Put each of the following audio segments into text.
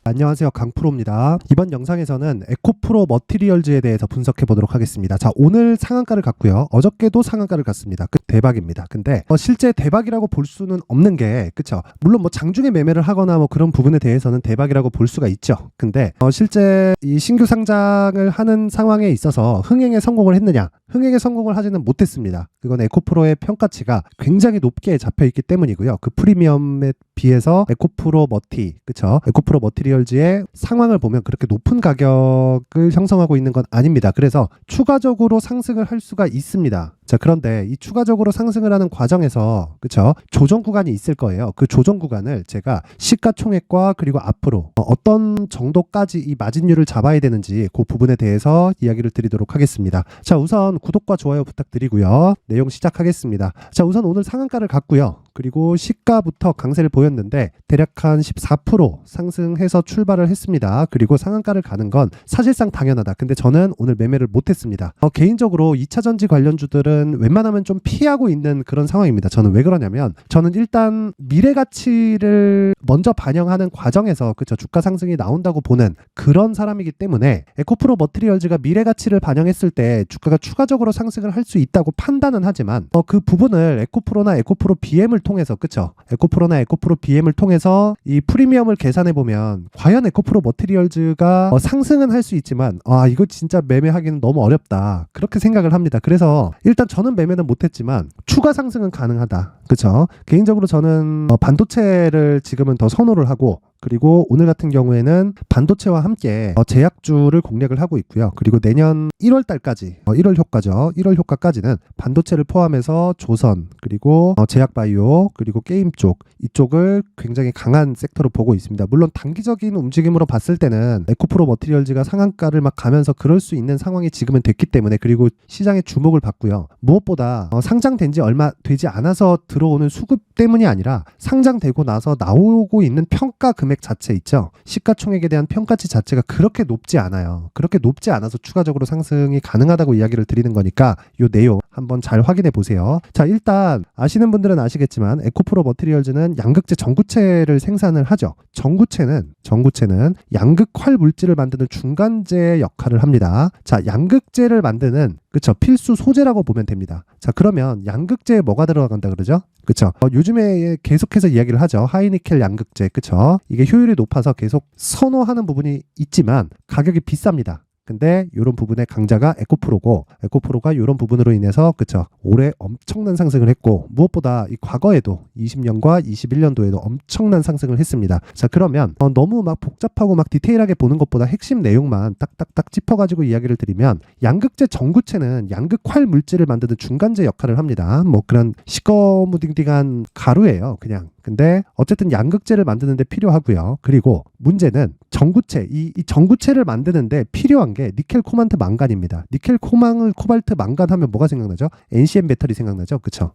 안녕하세요, 강프로입니다. 이번 영상에서는 에코프로 머티리얼즈에 대해서 분석해 보도록 하겠습니다. 자, 오늘 상한가를 갔고요. 어저께도 상한가를 갔습니다. 대박입니다. 근데 실제 대박이라고 볼 수는 없는 게, 그쵸? 물론 뭐 장중에 매매를 하거나 뭐 그런 부분에 대해서는 대박이라고 볼 수가 있죠. 근데 실제 이 신규 상장을 하는 상황에 있어서 흥행에 성공을 했느냐? 흥행에 성공을 하지는 못했습니다. 그건 에코프로의 평가치가 굉장히 높게 잡혀 있기 때문이고요. 그 프리미엄에 비해서 에코프로 머티, 그쵸? 에코프로 머티리얼즈의 상황을 보면 그렇게 높은 가격을 형성하고 있는 건 아닙니다. 그래서 추가적으로 상승을 할 수가 있습니다. 자, 그런데 이 추가적으로 상승을 하는 과정에서, 그쵸? 조정 구간이 있을 거예요. 그 조정 구간을 제가 시가총액과 그리고 앞으로 어떤 정도까지 이 마진율을 잡아야 되는지 그 부분에 대해서 이야기를 드리도록 하겠습니다. 자, 우선 구독과 좋아요 부탁드리고요. 내용 시작하겠습니다. 자, 우선 오늘 상한가를 갔고요. 그리고 시가부터 강세를 보였는데 대략 한 14% 상승해서 출발을 했습니다. 그리고 상한가를 가는 건 사실상 당연하다. 근데 저는 오늘 매매를 못했습니다. 개인적으로 2차전지 관련주들은 웬만하면 좀 피하고 있는 그런 상황입니다. 저는 왜 그러냐면 저는 일단 미래 가치를 먼저 반영하는 과정에서 그쵸, 주가 상승이 나온다고 보는 그런 사람이기 때문에 에코프로 머티리얼즈가 미래 가치를 반영했을 때 주가가 추가적으로 상승을 할 수 있다고 판단은 하지만 그 부분을 에코프로나 에코프로 BM을 통해서, 그쵸? 에코프로나 에코프로 BM을 통해서 이 프리미엄을 계산해 보면 과연 에코프로 머티리얼즈가 상승은 할 수 있지만 이거 진짜 매매하기는 너무 어렵다, 그렇게 생각을 합니다. 그래서 일단 저는 매매는 못했지만 추가 상승은 가능하다, 그쵸? 개인적으로 저는 반도체를 지금은 더 선호를 하고, 그리고 오늘 같은 경우에는 반도체와 함께 제약주를 공략을 하고 있고요. 그리고 내년 1월 달까지 1월 효과죠. 1월 효과까지는 반도체를 포함해서 조선, 그리고 제약바이오, 그리고 게임 쪽, 이쪽을 굉장히 강한 섹터로 보고 있습니다. 물론 단기적인 움직임으로 봤을 때는 에코프로 머티리얼즈가 상한가를 막 가면서 그럴 수 있는 상황이 지금은 됐기 때문에, 그리고 시장의 주목을 받고요. 무엇보다 상장된 지 얼마 되지 않아서 들어오는 수급 때문이 아니라 상장되고 나서 나오고 있는 평가 금액 자체 있죠. 시가총액에 대한 평가치 자체가 그렇게 높지 않아요. 그렇게 높지 않아서 추가적으로 상승이 가능하다고 이야기를 드리는 거니까 이 내용 한번 잘 확인해 보세요. 자, 일단 아시는 분들은 아시겠지만 에코프로 머티리얼즈는 양극재 전구체를 생산을 하죠. 전구체는 양극활 물질을 만드는 중간재 역할을 합니다. 자, 양극재를 만드는, 그쵸, 필수 소재라고 보면 됩니다. 자, 그러면 양극재에 뭐가 들어간다 그러죠? 그쵸? 요즘에 계속해서 이야기를 하죠. 하이니켈 양극재, 그쵸? 이게 효율이 높아서 계속 선호하는 부분이 있지만 가격이 비쌉니다. 근데 이런 부분의 강자가 에코프로고, 에코프로가 이런 부분으로 인해서, 그쵸, 올해 엄청난 상승을 했고, 무엇보다 이 과거에도 20년과 21년도에도 엄청난 상승을 했습니다. 자, 그러면 너무 막 복잡하고 막 디테일하게 보는 것보다 핵심 내용만 딱딱딱 짚어가지고 이야기를 드리면, 양극재 전구체는 양극활 물질을 만드는 중간재 역할을 합니다. 뭐 그런 시꺼무딩딩한 가루예요, 그냥. 근데 어쨌든 양극재를 만드는데 필요하고요. 그리고 문제는 전구체, 이 전구체를 만드는데 필요한 게 니켈, 코발트, 망간입니다. 니켈, 코발트, 망간 하면 뭐가 생각나죠? NCM 배터리 생각나죠? 그쵸?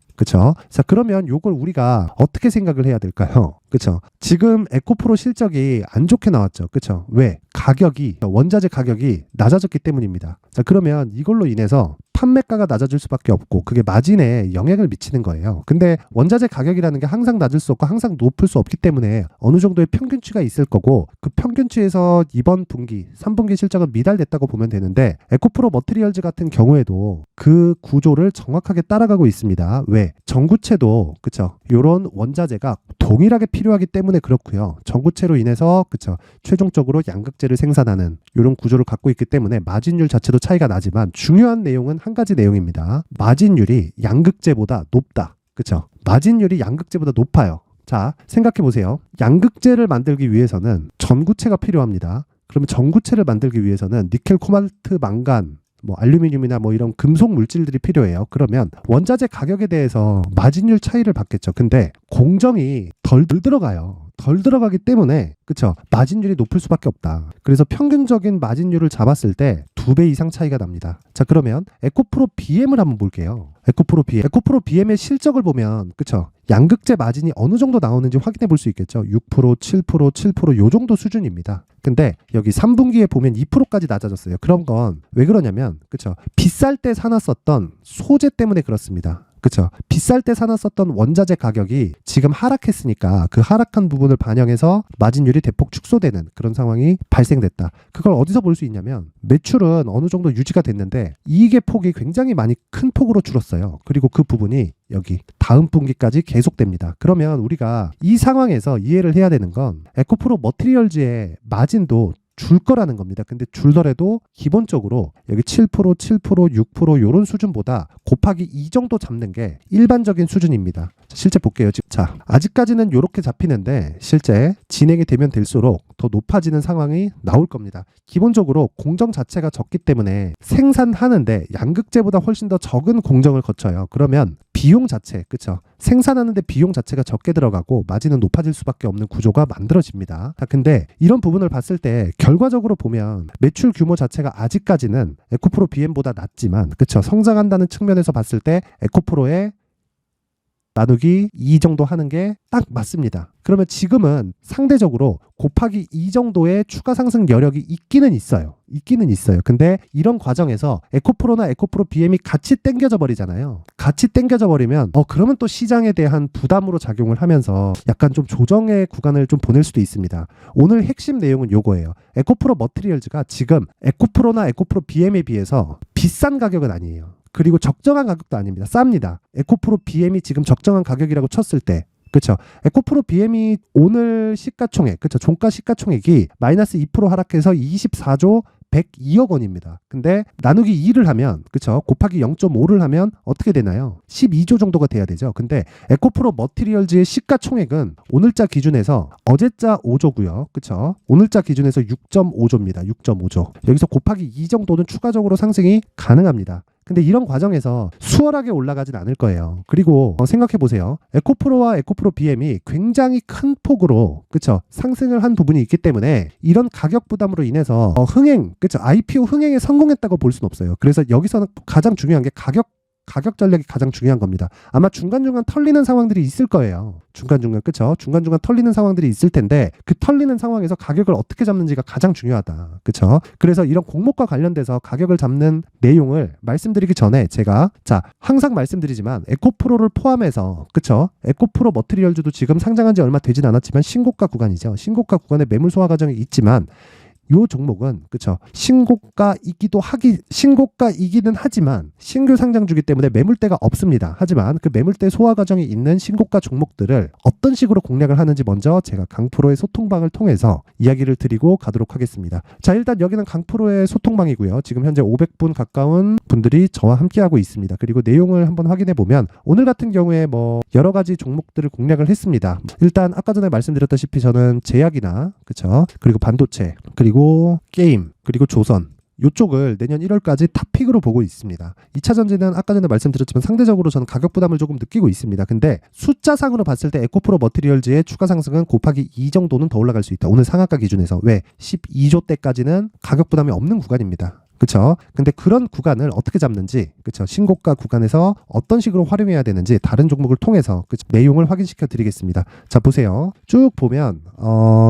자, 그러면 요걸 우리가 어떻게 생각을 해야 될까요? 그쵸? 지금 에코프로 실적이 안 좋게 나왔죠. 그쵸? 왜? 원자재 가격이 낮아졌기 때문입니다. 자, 그러면 이걸로 인해서 판매가가 낮아질 수밖에 없고, 그게 마진에 영향을 미치는 거예요. 근데 원자재 가격이라는 게 항상 낮을 수 없고 항상 높을 수 없기 때문에 어느 정도의 평균치가 있을 거고, 그 평균치에서 이번 분기, 3분기 실적은 미달됐다고 보면 되는데, 에코프로 머티리얼즈 같은 경우에도 그 구조를 정확하게 따라가고 있습니다. 왜? 전구체도, 그쵸, 요런 원자재가 동일하게 필요하기 때문에 그렇고요. 전구체로 인해서, 그쵸, 최종적으로 양극재를 생산하는 이런 구조를 갖고 있기 때문에 마진율 자체도 차이가 나지만 중요한 내용은 한 가지 내용입니다. 마진율이 양극재보다 높다. 그쵸? 마진율이 양극재보다 높아요. 자, 생각해 보세요. 양극재를 만들기 위해서는 전구체가 필요합니다. 그러면 전구체를 만들기 위해서는 니켈, 코발트, 망간, 뭐 알루미늄이나 뭐 이런 금속 물질들이 필요해요. 그러면 원자재 가격에 대해서 마진율 차이를 받겠죠. 근데 공정이 덜 들어가기 때문에, 그쵸, 마진율이 높을 수밖에 없다. 그래서 평균적인 마진율을 잡았을 때 2배 이상 차이가 납니다. 자, 그러면 에코프로 BM을 한번 볼게요. 에코프로 BM의 실적을 보면, 그쵸, 양극재 마진이 어느 정도 나오는지 확인해 볼 수 있겠죠. 6%, 7%, 요 정도 수준입니다. 근데 여기 3분기에 보면 2%까지 낮아졌어요. 그런 건 왜 그러냐면, 그쵸, 비쌀 때 사놨었던 소재 때문에 그렇습니다. 그쵸? 비쌀 때 사놨었던 원자재 가격이 지금 하락했으니까 그 하락한 부분을 반영해서 마진율이 대폭 축소되는 그런 상황이 발생됐다. 그걸 어디서 볼 수 있냐면 매출은 어느 정도 유지가 됐는데 이익의 폭이 굉장히 많이 큰 폭으로 줄었어요. 그리고 그 부분이 여기 다음 분기까지 계속됩니다. 그러면 우리가 이 상황에서 이해를 해야 되는 건 에코프로 머티리얼즈의 마진도 줄 거라는 겁니다. 근데 줄더라도 기본적으로 여기 7%, 7%, 6% 이런 수준보다 곱하기 2 정도 잡는 게 일반적인 수준입니다. 실제 볼게요. 자, 아직까지는 이렇게 잡히는데 실제 진행이 되면 될수록 더 높아지는 상황이 나올 겁니다. 기본적으로 공정 자체가 적기 때문에 생산하는데 양극재보다 훨씬 더 적은 공정을 거쳐요. 그러면 비용 자체, 그쵸? 생산하는데 비용 자체가 적게 들어가고 마진은 높아질 수밖에 없는 구조가 만들어집니다. 근데 이런 부분을 봤을 때 결과적으로 보면 매출 규모 자체가 아직까지는 에코프로 BM보다 낮지만, 그쵸? 성장한다는 측면에서 봤을 때 에코프로의 나누기 2 정도 하는 게 딱 맞습니다. 그러면 지금은 상대적으로 곱하기 2 정도의 추가 상승 여력이 있기는 있어요. 근데 이런 과정에서 에코프로나 에코프로 BM이 같이 땡겨져 버리잖아요. 같이 땡겨져 버리면 그러면 또 시장에 대한 부담으로 작용을 하면서 약간 좀 조정의 구간을 좀 보낼 수도 있습니다. 오늘 핵심 내용은 요거예요. 에코프로 머티리얼즈가 지금 에코프로나 에코프로 BM에 비해서 비싼 가격은 아니에요. 그리고 적정한 가격도 아닙니다. 쌉니다. 에코프로 BM이 지금 적정한 가격이라고 쳤을 때, 그렇죠? 에코프로 BM이 오늘 시가총액, 그렇죠? 종가 시가총액이 마이너스 2% 하락해서 24조 102억 원입니다. 근데 나누기 2를 하면, 그렇죠? 곱하기 0.5를 하면 어떻게 되나요? 12조 정도가 돼야 되죠. 근데 에코프로 머티리얼즈의 시가총액은 오늘자 기준에서 어제자 5조고요. 그렇죠? 오늘자 기준에서 6.5조입니다. 6.5조. 여기서 곱하기 2 정도는 추가적으로 상승이 가능합니다. 근데 이런 과정에서 수월하게 올라가진 않을 거예요. 그리고 생각해 보세요. 에코프로와 에코프로 BM이 굉장히 큰 폭으로, 그쵸, 상승을 한 부분이 있기 때문에 이런 가격 부담으로 인해서 흥행, 그쵸, IPO 흥행에 성공했다고 볼 수는 없어요. 그래서 여기서는 가장 중요한 게 가격 전략이 가장 중요한 겁니다. 아마 중간중간 털리는 상황들이 있을 거예요. 중간중간, 그쵸? 중간중간 털리는 상황들이 있을 텐데 그 털리는 상황에서 가격을 어떻게 잡는지가 가장 중요하다. 그쵸? 그래서 이런 공목과 관련돼서 가격을 잡는 내용을 말씀드리기 전에 제가 항상 말씀드리지만 에코프로를 포함해서, 그쵸? 에코프로 머티리얼즈도 지금 상장한 지 얼마 되진 않았지만 신고가 구간이죠. 신고가 구간에 매물 소화 과정이 있지만 요 종목은, 그쵸, 신고가이기는 하지만 신규 상장주기 때문에 매물대가 없습니다. 하지만 그 매물대 소화 과정이 있는 신고가 종목들을 어떤 식으로 공략을 하는지 먼저 제가 강프로의 소통방을 통해서 이야기를 드리고 가도록 하겠습니다. 자, 일단 여기는 강프로의 소통방이고요. 지금 현재 500분 가까운 분들이 저와 함께하고 있습니다. 그리고 내용을 한번 확인해 보면 오늘 같은 경우에 여러 가지 종목들을 공략을 했습니다. 일단 아까 전에 말씀드렸다시피 저는 제약이나, 그쵸, 그리고 반도체, 그리고 게임, 그리고 조선, 이쪽을 내년 1월까지 탑픽으로 보고 있습니다. 2차 전지는 아까 전에 말씀드렸지만 상대적으로 저는 가격 부담을 조금 느끼고 있습니다. 근데 숫자상으로 봤을 때 에코프로 머티리얼즈의 추가 상승은 곱하기 2 정도는 더 올라갈 수 있다. 오늘 상한가 기준에서. 왜? 12조 대까지는 가격 부담이 없는 구간입니다. 그쵸? 근데 그런 구간을 어떻게 잡는지, 그쵸? 신고가 구간에서 어떤 식으로 활용해야 되는지 다른 종목을 통해서, 그쵸? 내용을 확인시켜 드리겠습니다. 자, 보세요. 쭉 보면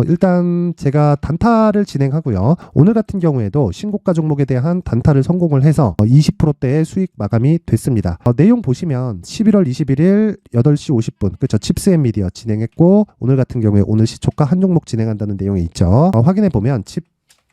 일단 제가 단타를 진행하고요. 오늘 같은 경우에도 신고가 종목에 대한 단타를 성공을 해서 20%대의 수익 마감이 됐습니다. 내용 보시면 11월 21일 8시 50분, 그쵸? 칩스앤미디어 진행했고, 오늘 같은 경우에 오늘 시초가 한 종목 진행한다는 내용이 있죠. 확인해 보면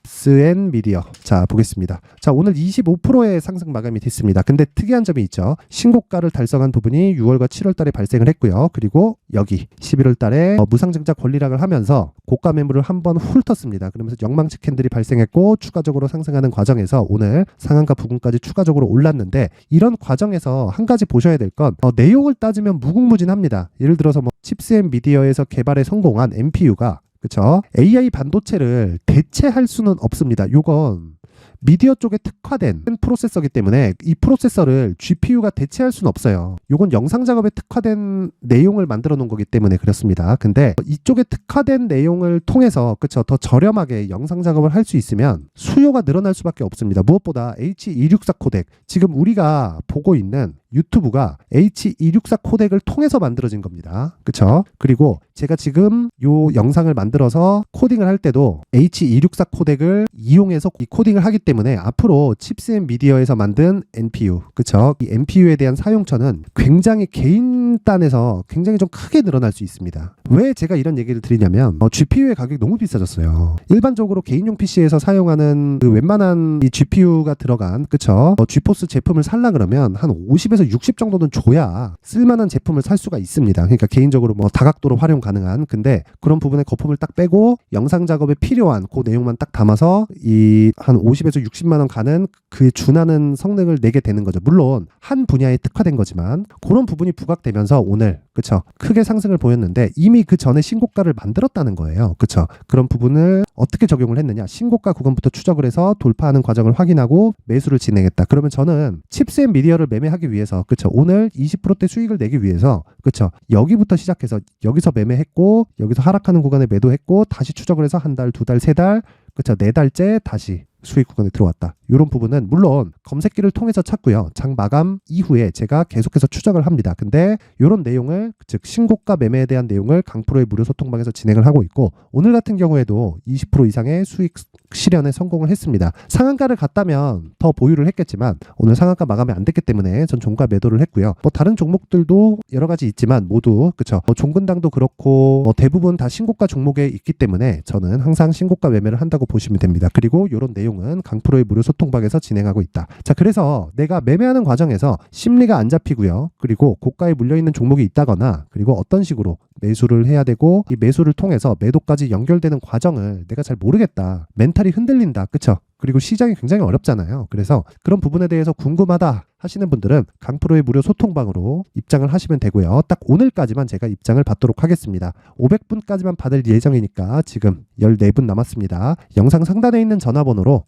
칩스앤미디어, 자, 보겠습니다. 자, 오늘 25%의 상승 마감이 됐습니다. 근데 특이한 점이 있죠. 신고가를 달성한 부분이 6월과 7월 달에 발생을 했고요. 그리고 여기 11월 달에 무상증자 권리락을 하면서 고가 매물을 한번 훑었습니다. 그러면서 영망치 캔들이 발생했고 추가적으로 상승하는 과정에서 오늘 상한가 부근까지 추가적으로 올랐는데, 이런 과정에서 한 가지 보셔야 될 건 내용을 따지면 무궁무진합니다. 예를 들어서 칩스앤미디어에서 개발에 성공한 MPU가, 그쵸, AI 반도체를 대체할 수는 없습니다. 요건 미디어 쪽에 특화된 프로세서이기 때문에 이 프로세서를 GPU가 대체할 수는 없어요. 요건 영상 작업에 특화된 내용을 만들어 놓은 거기 때문에 그렇습니다. 근데 이쪽에 특화된 내용을 통해서, 그쵸, 더 저렴하게 영상 작업을 할 수 있으면 수요가 늘어날 수밖에 없습니다. 무엇보다 H264 코덱, 지금 우리가 보고 있는 유튜브가 H264 코덱을 통해서 만들어진 겁니다. 그쵸? 그리고 제가 지금 요 영상을 만들어서 코딩을 할 때도 H264 코덱을 이용해서 이 코딩을 하기 때문에 앞으로 칩스 앤 미디어에서 만든 NPU, 그쵸? 이 NPU에 대한 사용처는 굉장히 개인 단에서 굉장히 좀 크게 늘어날 수 있습니다. 왜 제가 이런 얘기를 드리냐면 GPU의 가격이 너무 비싸졌어요. 일반적으로 개인용 PC에서 사용하는 그 웬만한 이 GPU가 들어간, 그쵸? 지포스 제품을 살라 그러면 한 50에서 60 정도는 줘야 쓸만한 제품을 살 수가 있습니다. 그러니까 개인적으로 다각도로 활용 가능한, 근데 그런 부분에 거품을 딱 빼고 영상 작업에 필요한 그 내용만 딱 담아서 이 한 50에서 60만 원 가는 그에 준하는 성능을 내게 되는 거죠. 물론 한 분야에 특화된 거지만 그런 부분이 부각되면서 오늘, 그쵸, 크게 상승을 보였는데 이미 그 전에 신고가를 만들었다는 거예요. 그쵸? 그런 부분을 어떻게 적용을 했느냐, 신고가 구간부터 추적을 해서 돌파하는 과정을 확인하고 매수를 진행했다. 그러면 저는 칩스 앤 미디어를 매매하기 위해서, 그쵸, 오늘 20%대 수익을 내기 위해서, 그쵸, 여기부터 시작해서 여기서 매매했고 여기서 하락하는 구간에 매도했고 다시 추적을 해서 한 달, 두 달, 세 달, 그쵸, 네 달째 다시 수익 구간에 들어왔다. 이런 부분은 물론 검색기를 통해서 찾고요. 장 마감 이후에 제가 계속해서 추적을 합니다. 근데 이런 내용을, 즉 신고가 매매에 대한 내용을 강프로의 무료 소통방에서 진행을 하고 있고, 오늘 같은 경우에도 20% 이상의 수익 실현에 성공을 했습니다. 상한가를 갔다면 더 보유를 했겠지만 오늘 상한가 마감이 안 됐기 때문에 전 종가 매도를 했고요. 다른 종목들도 여러 가지 있지만 모두, 그쵸, 종근당도 그렇고 대부분 다 신고가 종목에 있기 때문에 저는 항상 신고가 매매를 한다고 보시면 됩니다. 그리고 이런 내용은 강프로의 무료 소통방에서 진행하고 있다. 자, 그래서 내가 매매하는 과정에서 심리가 안 잡히고요. 그리고 고가에 물려있는 종목이 있다거나, 그리고 어떤 식으로 매수를 해야 되고 이 매수를 통해서 매도까지 연결되는 과정을 내가 잘 모르겠다, 멘탈이 흔들린다, 그쵸? 그리고 시장이 굉장히 어렵잖아요. 그래서 그런 부분에 대해서 궁금하다 하시는 분들은 강프로의 무료 소통방으로 입장을 하시면 되고요. 딱 오늘까지만 제가 입장을 받도록 하겠습니다. 500분까지만 받을 예정이니까 지금 14분 남았습니다. 영상 상단에 있는 전화번호로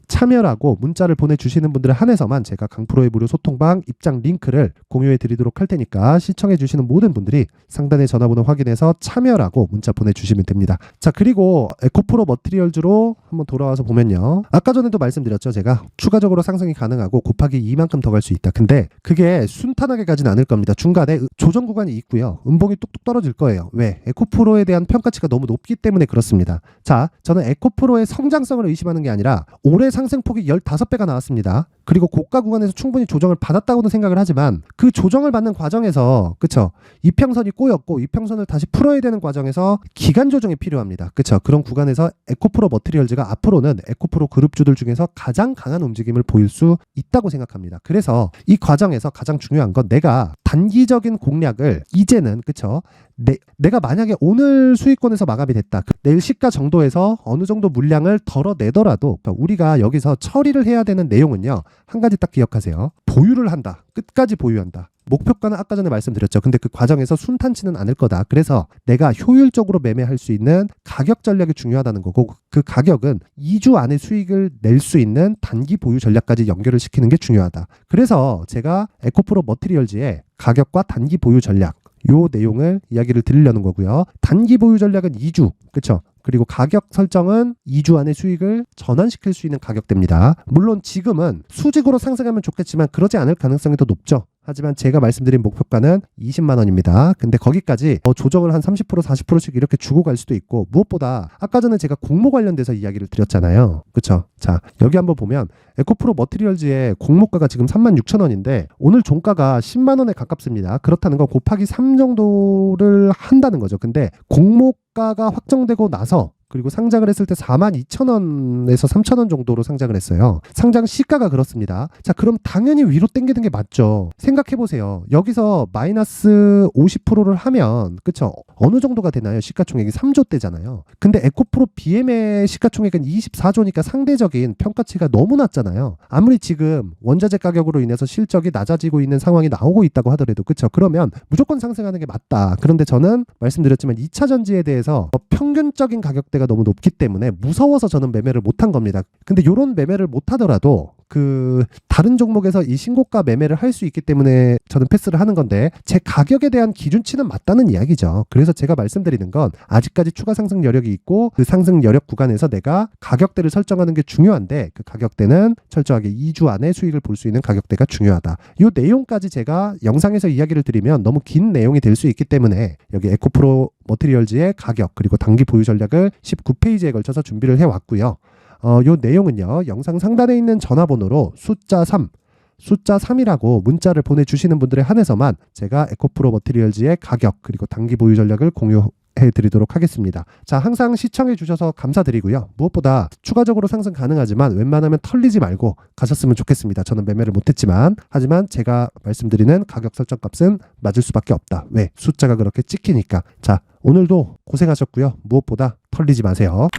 참여라고 문자를 보내주시는 분들에 한해서만 제가 강프로의 무료 소통방 입장 링크를 공유해 드리도록 할 테니까 시청해 주시는 모든 분들이 상단의 전화번호 확인해서 참여라고 문자 보내주시면 됩니다. 자, 그리고 에코프로 머티리얼즈로 한번 돌아와서 보면요. 아까 전에도 말씀드렸죠. 제가 추가적으로 상승이 가능하고 곱하기 2만큼 더 갈 수 있다. 근데 그게 순탄하게 가진 않을 겁니다. 중간에 조정 구간이 있고요. 음봉이 뚝뚝 떨어질 거예요. 왜? 에코프로에 대한 평가치가 너무 높기 때문에 그렇습니다. 자, 저는 에코프로의 성장성을 의심하는 게 아니라 올해 상승폭이 15배가 나왔습니다. 그리고 고가 구간에서 충분히 조정을 받았다고도 생각을 하지만 그 조정을 받는 과정에서, 그쵸, 이평선이 꼬였고 이평선을 다시 풀어야 되는 과정에서 기간 조정이 필요합니다. 그쵸? 그런 구간에서 에코프로 머티리얼즈가 앞으로는 에코프로 그룹주들 중에서 가장 강한 움직임을 보일 수 있다고 생각합니다. 그래서 이 과정에서 가장 중요한 건 내가 단기적인 공략을 이제는, 그쵸, 내가 만약에 오늘 수익권에서 마감이 됐다, 내일 시가 정도에서 어느 정도 물량을 덜어내더라도, 그러니까 우리가 여기서 처리를 해야 되는 내용은요, 한 가지 딱 기억하세요. 보유를 한다. 끝까지 보유한다. 목표가는 아까 전에 말씀드렸죠. 근데 그 과정에서 순탄치는 않을 거다. 그래서 내가 효율적으로 매매할 수 있는 가격 전략이 중요하다는 거고, 그 가격은 2주 안에 수익을 낼 수 있는 단기 보유 전략까지 연결을 시키는 게 중요하다. 그래서 제가 에코프로 머티리얼즈의 가격과 단기 보유 전략, 요 내용을 이야기를 드리려는 거고요. 단기 보유 전략은 2주, 그쵸? 그리고 가격 설정은 2주 안에 수익을 전환시킬 수 있는 가격대입니다. 물론 지금은 수직으로 상승하면 좋겠지만 그러지 않을 가능성이 더 높죠. 하지만 제가 말씀드린 목표가는 20만 원입니다. 근데 거기까지 조정을 한 30%, 40%씩 이렇게 주고 갈 수도 있고, 무엇보다 아까 전에 제가 공모 관련돼서 이야기를 드렸잖아요. 그쵸? 자, 여기 한번 보면 에코프로 머티리얼즈의 공모가가 지금 36,000원인데 오늘 종가가 10만 원에 가깝습니다. 그렇다는 건 곱하기 3 정도를 한다는 거죠. 근데 공모가가 확정되고 나서, 그리고 상장을 했을 때 42,000원에서 3,000원 정도로 상장을 했어요. 상장 시가가 그렇습니다. 자, 그럼 당연히 위로 당기는 게 맞죠. 생각해보세요. 여기서 마이너스 50%를 하면, 그쵸, 어느 정도가 되나요? 시가총액이 3조 대잖아요. 근데 에코프로 BM의 시가총액은 24조니까 상대적인 평가치가 너무 낮잖아요. 아무리 지금 원자재 가격으로 인해서 실적이 낮아지고 있는 상황이 나오고 있다고 하더라도, 그쵸, 그러면 무조건 상승하는 게 맞다. 그런데 저는 말씀드렸지만 2차 전지에 대해서 평균적인 가격대 가 너무 높기 때문에 무서워서 저는 매매를 못한 겁니다. 근데 이런 매매를 못하더라도 다른 종목에서 이 신고가 매매를 할 수 있기 때문에 저는 패스를 하는 건데, 제 가격에 대한 기준치는 맞다는 이야기죠. 그래서 제가 말씀드리는 건 아직까지 추가 상승 여력이 있고 그 상승 여력 구간에서 내가 가격대를 설정하는 게 중요한데, 그 가격대는 철저하게 2주 안에 수익을 볼 수 있는 가격대가 중요하다. 이 내용까지 제가 영상에서 이야기를 드리면 너무 긴 내용이 될 수 있기 때문에 여기 에코프로 머티리얼즈의 가격 그리고 단기 보유 전략을 19페이지에 걸쳐서 준비를 해왔고요. 요 내용은요, 영상 상단에 있는 전화번호로 숫자 3이라고 문자를 보내주시는 분들에 한해서만 제가 에코프로 머티리얼즈의 가격 그리고 단기 보유 전략을 공유해드리도록 하겠습니다. 자, 항상 시청해주셔서 감사드리고요. 무엇보다 추가적으로 상승 가능하지만 웬만하면 털리지 말고 가셨으면 좋겠습니다. 저는 매매를 못했지만, 하지만 제가 말씀드리는 가격 설정값은 맞을 수밖에 없다. 왜? 숫자가 그렇게 찍히니까. 자, 오늘도 고생하셨고요. 무엇보다 털리지 마세요.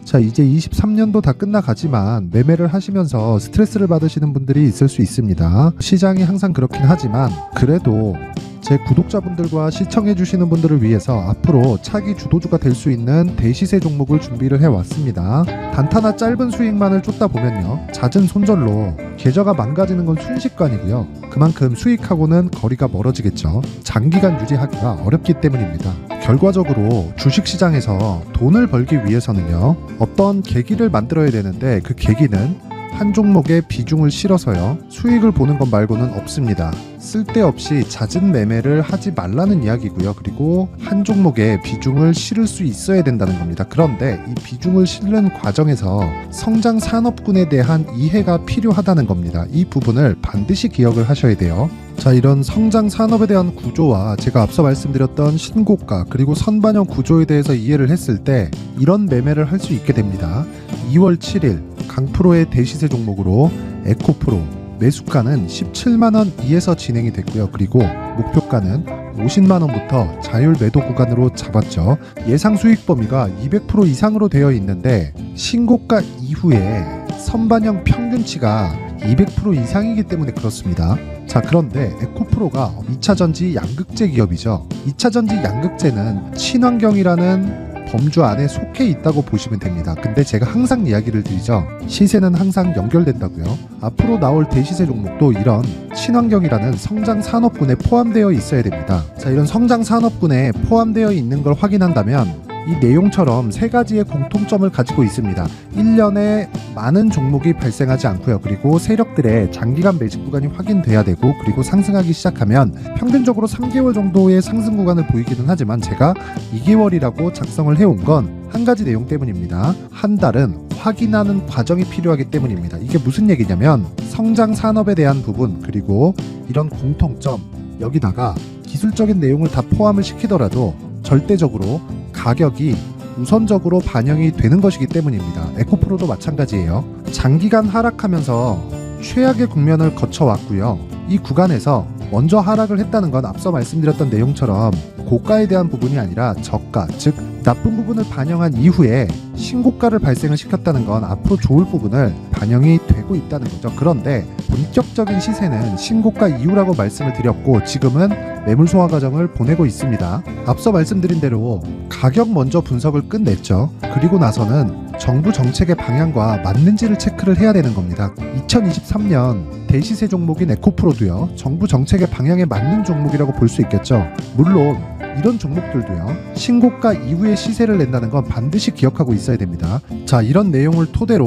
자, 이제 23년도 다 끝나가지만 매매를 하시면서 스트레스를 받으시는 분들이 있을 수 있습니다. 시장이 항상 그렇긴 하지만 그래도 제 구독자분들과 시청해주시는 분들을 위해서 앞으로 차기 주도주가 될 수 있는 대시세 종목을 준비를 해왔습니다. 단타나 짧은 수익만을 쫓다 보면요, 잦은 손절로 계좌가 망가지는 건 순식간이고요. 그만큼 수익하고는 거리가 멀어지겠죠. 장기간 유지하기가 어렵기 때문입니다. 결과적으로 주식시장에서 돈을 벌기 위해서는요, 어떤 계기를 만들어야 되는데 그 계기는 한 종목에 비중을 실어서요, 수익을 보는 것 말고는 없습니다. 쓸데없이 잦은 매매를 하지 말라는 이야기고요. 그리고 한 종목에 비중을 실을 수 있어야 된다는 겁니다. 그런데 이 비중을 실는 과정에서 성장 산업군에 대한 이해가 필요하다는 겁니다. 이 부분을 반드시 기억을 하셔야 돼요. 자, 이런 성장 산업에 대한 구조와 제가 앞서 말씀드렸던 신고가 그리고 선반영 구조에 대해서 이해를 했을 때 이런 매매를 할 수 있게 됩니다. 2월 7일 강프로의 대시세 종목으로 에코프로 매수가는 17만원 이에서 진행이 됐고요. 그리고 목표가는 50만원부터 자율 매도 구간으로 잡았죠. 예상 수익 범위가 200% 이상으로 되어 있는데 신고가 이후에 선반영 평균치가 200% 이상이기 때문에 그렇습니다. 자, 그런데 에코프로가 2차전지 양극재 기업이죠. 2차전지 양극재는 친환경이라는 범주 안에 속해 있다고 보시면 됩니다. 근데 제가 항상 이야기를 드리죠. 시세는 항상 연결된다고요. 앞으로 나올 대시세 종목도 이런 친환경이라는 성장 산업군에 포함되어 있어야 됩니다. 자, 이런 성장 산업군에 포함되어 있는 걸 확인한다면 이 내용처럼 세 가지의 공통점을 가지고 있습니다. 1년에 많은 종목이 발생하지 않고요. 그리고 세력들의 장기간 매집 구간이 확인돼야 되고, 그리고 상승하기 시작하면 평균적으로 3개월 정도의 상승 구간을 보이기는 하지만 제가 2개월이라고 작성을 해온 건 한 가지 내용 때문입니다. 한 달은 확인하는 과정이 필요하기 때문입니다. 이게 무슨 얘기냐면 성장 산업에 대한 부분 그리고 이런 공통점, 여기다가 기술적인 내용을 다 포함을 시키더라도 절대적으로 가격이 우선적으로 반영이 되는 것이기 때문입니다. 에코프로도 마찬가지예요. 장기간 하락하면서 최악의 국면을 거쳐왔고요. 이 구간에서 먼저 하락을 했다는 건 앞서 말씀드렸던 내용처럼 고가에 대한 부분이 아니라 저가, 즉 나쁜 부분을 반영한 이후에 신고가를 발생을 시켰다는 건 앞으로 좋을 부분을 반영이 되고 있다는 거죠. 그런데 본격적인 시세는 신고가 이후라고 말씀을 드렸고 지금은 매물 소화 과정을 보내고 있습니다. 앞서 말씀드린 대로 가격 먼저 분석을 끝냈죠. 그리고 나서는 정부 정책의 방향과 맞는지를 체크를 해야 되는 겁니다. 2023년 대시세 종목인 에코프로도요, 정부 정책의 방향에 맞는 종목이라고 볼 수 있겠죠. 물론 이런 종목들도요, 신고가 이후에 시세를 낸다는 건 반드시 기억하고 있어야 됩니다. 자, 이런 내용을 토대로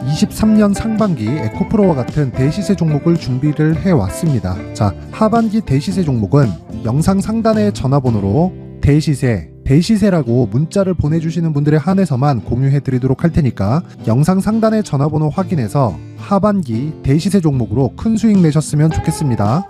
23년 상반기 에코프로와 같은 대시세 종목을 준비를 해왔습니다. 자, 하반기 대시세 종목은 영상 상단의 전화번호로 대시세라고 문자를 보내주시는 분들에 한해서만 공유해드리도록 할 테니까 영상 상단의 전화번호 확인해서 하반기 대시세 종목으로 큰 수익 내셨으면 좋겠습니다.